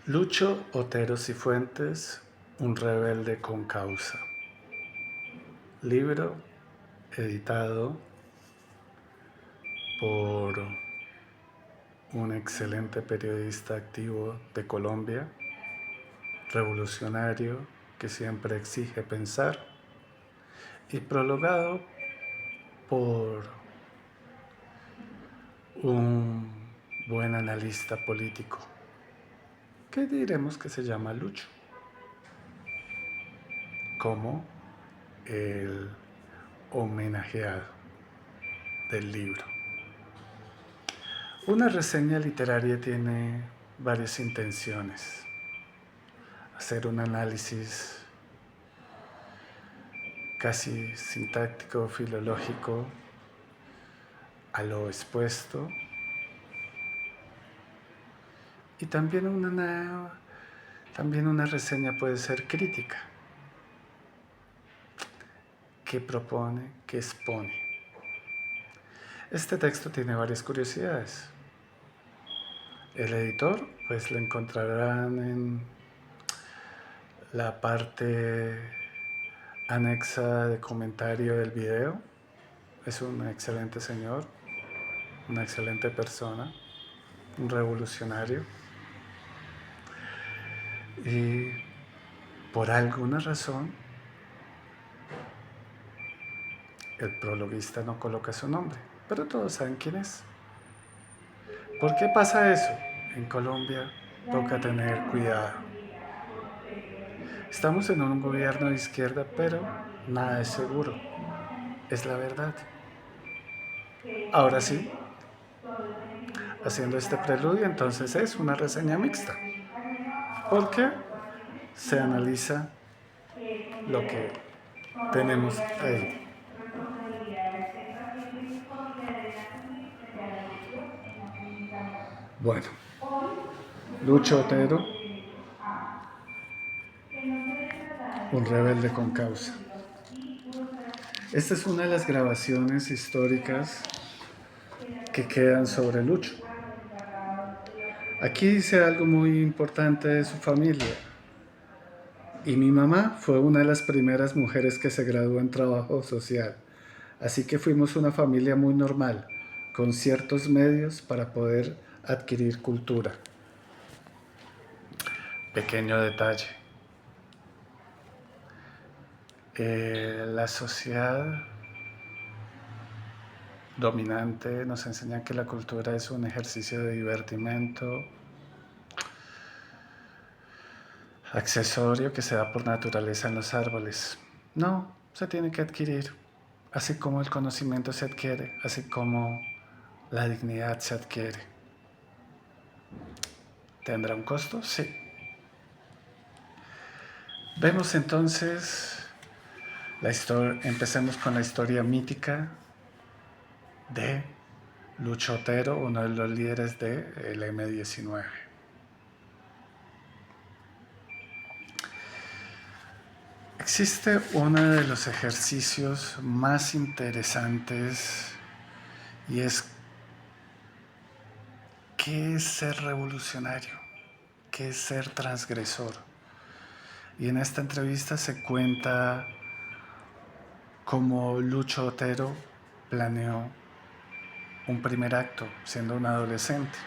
Lucho Otero Cifuentes, un rebelde con causa. Libro editado por un excelente periodista activo de Colombia, revolucionario que siempre exige pensar, y prologado por un buen analista político, que diremos que se llama Lucho, como el homenajeado del libro. Una reseña literaria tiene varias intenciones. Hacer un análisis casi sintáctico, filológico a lo expuesto, y también una reseña puede ser crítica, que propone, que expone. Este texto tiene varias curiosidades. El editor, pues lo encontrarán en la parte anexa de comentario del video. Es un excelente señor, una excelente persona, un revolucionario. Y por alguna razón, el prologuista no coloca su nombre, pero todos saben quién es. ¿Por qué pasa eso? En Colombia toca tener cuidado. Estamos en un gobierno de izquierda, pero nada es seguro. Es la verdad. Ahora sí, haciendo este preludio, entonces es una reseña mixta, porque se analiza lo que tenemos ahí. Bueno, Lucho Otero, un rebelde con causa. Esta es una de las grabaciones históricas que quedan sobre Lucho. Aquí dice algo muy importante de su familia. Y mi mamá fue una de las primeras mujeres que se graduó en trabajo social. Así que fuimos una familia muy normal, con ciertos medios para poder adquirir cultura. Pequeño detalle. La sociedad dominante nos enseña que la cultura es un ejercicio de divertimento, accesorio que se da por naturaleza en los árboles. No, se tiene que adquirir, así como el conocimiento se adquiere, así como la dignidad se adquiere. ¿Tendrá un costo? Sí. Vemos entonces la historia, empecemos con la historia mítica de Lucho Otero, uno de los líderes del M-19. Existe uno de los ejercicios más interesantes, y es ¿qué es ser revolucionario? ¿Qué es ser transgresor? Y en esta entrevista se cuenta cómo Lucho Otero planeó un primer acto siendo un adolescente.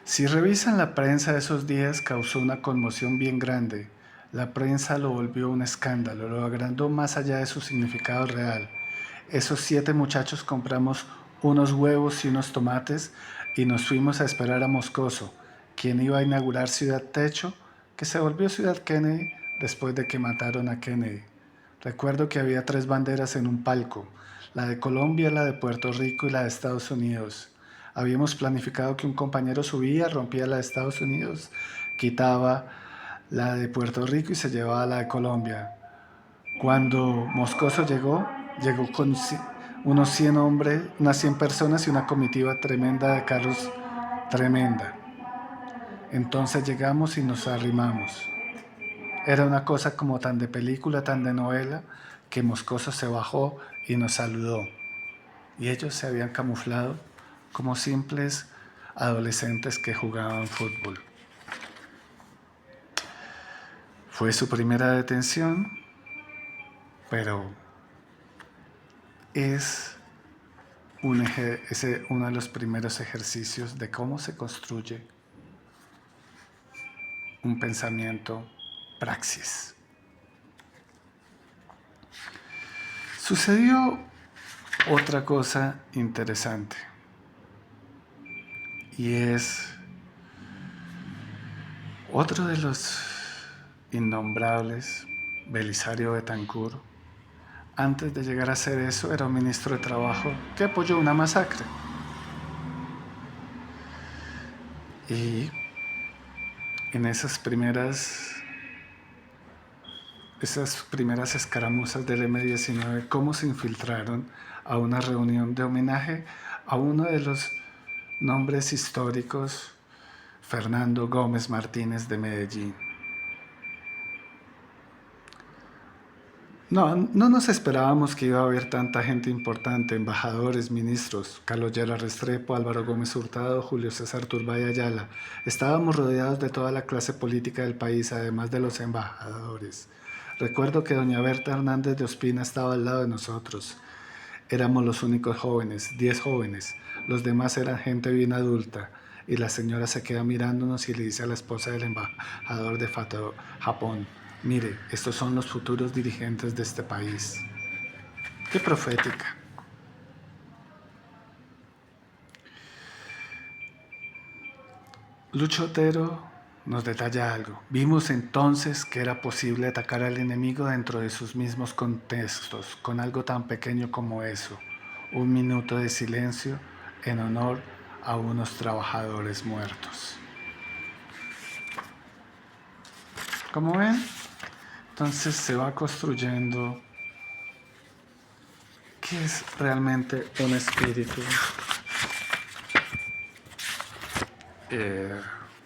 Si revisan la prensa de esos días, causó una conmoción bien grande. La prensa lo volvió un escándalo, lo agrandó más allá de su significado real. Esos 7 muchachos compramos unos huevos y unos tomates y nos fuimos a esperar a Moscoso, quien iba a inaugurar Ciudad Techo, que se volvió Ciudad Kennedy después de que mataron a Kennedy. Recuerdo que había 3 banderas en un palco, la de Colombia, la de Puerto Rico y la de Estados Unidos. Habíamos planificado que un compañero subía, rompía la de Estados Unidos, quitaba la de Puerto Rico y se llevaba la de Colombia. Cuando Moscoso llegó con unos 100 hombres, unas 100 personas y una comitiva tremenda de carros, tremenda. Entonces llegamos y nos arrimamos. Era una cosa como tan de película, tan de novela, que Moscoso se bajó y nos saludó. y ellos se habían camuflado como simples adolescentes que jugaban fútbol. Fue su primera detención, pero es uno de los primeros ejercicios de cómo se construye un pensamiento praxis. Sucedió otra cosa interesante, y es otro de los innombrables, Belisario Betancur. Antes de llegar a hacer eso, era un ministro de Trabajo que apoyó una masacre. Y en esas primeras escaramuzas del M-19, cómo se infiltraron a una reunión de homenaje a uno de los nombres históricos, Fernando Gómez Martínez de Medellín. No nos esperábamos que iba a haber tanta gente importante, embajadores, ministros, Carlos Lleras Restrepo, Álvaro Gómez Hurtado, Julio César Turbay Ayala. Estábamos rodeados de toda la clase política del país, además de los embajadores. Recuerdo que doña Berta Hernández de Ospina estaba al lado de nosotros. Éramos los únicos jóvenes, 10 jóvenes. Los demás eran gente bien adulta. Y la señora se queda mirándonos y le dice a la esposa del embajador de Japón: mire, estos son los futuros dirigentes de este país. ¡Qué profética! Lucho Otero nos detalla algo. Vimos entonces que era posible atacar al enemigo dentro de sus mismos contextos, con algo tan pequeño como eso: un minuto de silencio en honor a unos trabajadores muertos. ¿Cómo ven? Entonces se va construyendo qué es realmente un espíritu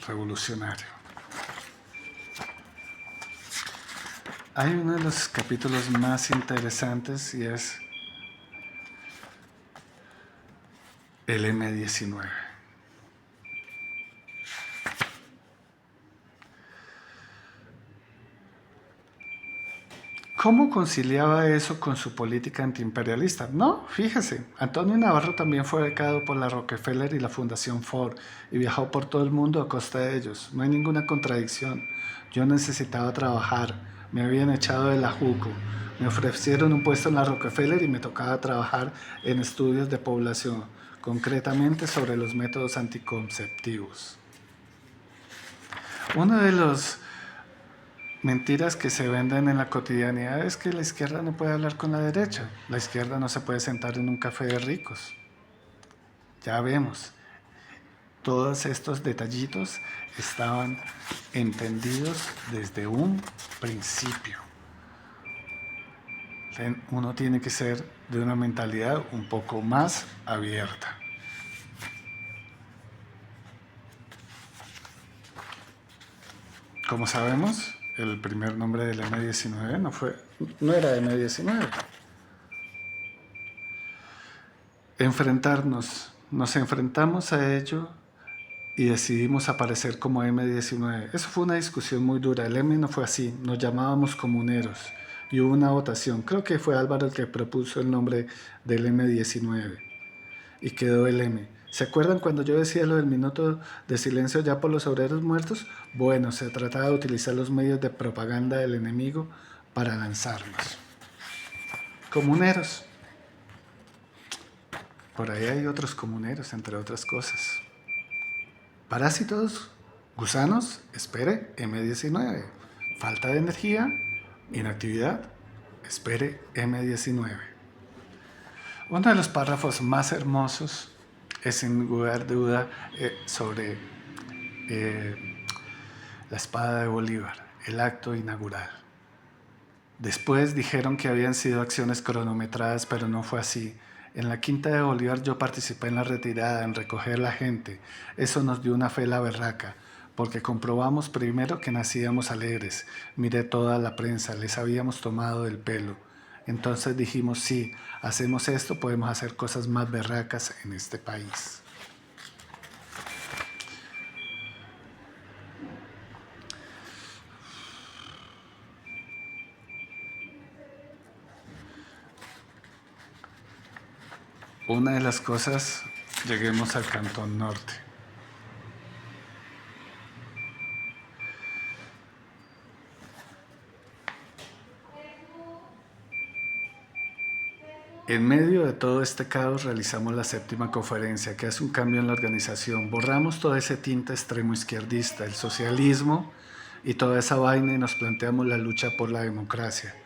revolucionario. Hay uno de los capítulos más interesantes y es el M-19. ¿Cómo conciliaba eso con su política antiimperialista? No, fíjese, Antonio Navarro también fue becado por la Rockefeller y la Fundación Ford y viajó por todo el mundo a costa de ellos. No hay ninguna contradicción. Yo necesitaba trabajar, me habían echado de la JUCO, me ofrecieron un puesto en la Rockefeller y me tocaba trabajar en estudios de población, concretamente sobre los métodos anticonceptivos. Uno de los mentiras que se venden en la cotidianidad es que la izquierda no puede hablar con la derecha, la izquierda no se puede sentar en un café de ricos. Ya vemos, todos estos detallitos estaban entendidos desde un principio. Uno tiene que ser de una mentalidad un poco más abierta. Como sabemos, el primer nombre del M-19 no era M-19. Nos enfrentamos a ello y decidimos aparecer como M-19. Eso fue una discusión muy dura. El M no fue así, nos llamábamos comuneros y hubo una votación. Creo que fue Álvaro el que propuso el nombre del M-19 y quedó el M. ¿Se acuerdan cuando yo decía lo del minuto de silencio ya por los obreros muertos? Bueno, se trataba de utilizar los medios de propaganda del enemigo para lanzarnos. Comuneros. Por ahí hay otros comuneros, entre otras cosas. Parásitos, gusanos, espere M-19. Falta de energía, inactividad, espere M-19. Uno de los párrafos más hermosos es sin lugar de duda sobre la espada de Bolívar, el acto inaugural. Después dijeron que habían sido acciones cronometradas, pero no fue así. En la Quinta de Bolívar yo participé en la retirada, en recoger la gente. Eso nos dio una fe la berraca, porque comprobamos primero que nacíamos alegres. Miré toda la prensa, les habíamos tomado del pelo. Entonces dijimos, sí, hacemos esto, podemos hacer cosas más berracas en este país. Una de las cosas, lleguemos al Cantón Norte. En medio de todo este caos realizamos la séptima conferencia, que hace un cambio en la organización. Borramos todo ese tinte extremo izquierdista, el socialismo y toda esa vaina y nos planteamos la lucha por la democracia.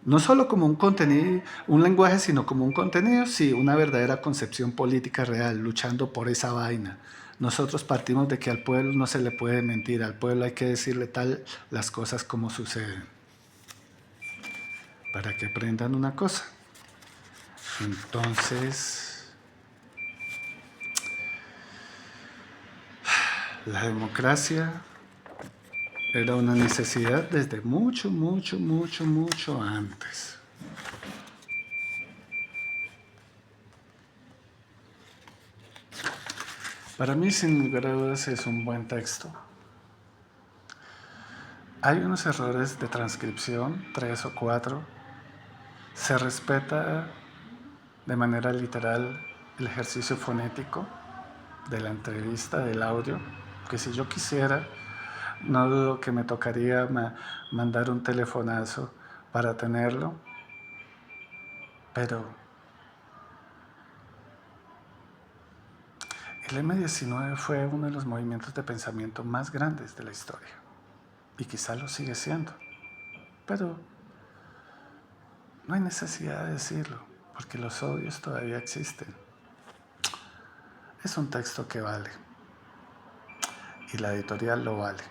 No solo como un contenido, un lenguaje, sino como un contenido, sí, una verdadera concepción política real, luchando por esa vaina. Nosotros partimos de que al pueblo no se le puede mentir, al pueblo hay que decirle tal las cosas como suceden. Para que aprendan una cosa. Entonces, la democracia era una necesidad desde mucho, mucho, mucho, mucho antes. Para mí, sin lugar a dudas, es un buen texto. Hay unos errores de transcripción, 3 o 4. Se respeta de manera literal el ejercicio fonético de la entrevista, del audio, que si yo quisiera, no dudo que me tocaría mandar un telefonazo para tenerlo, pero el M-19 fue uno de los movimientos de pensamiento más grandes de la historia, y quizá lo sigue siendo, pero no hay necesidad de decirlo, porque los odios todavía existen. Es un texto que vale, y la editorial lo vale.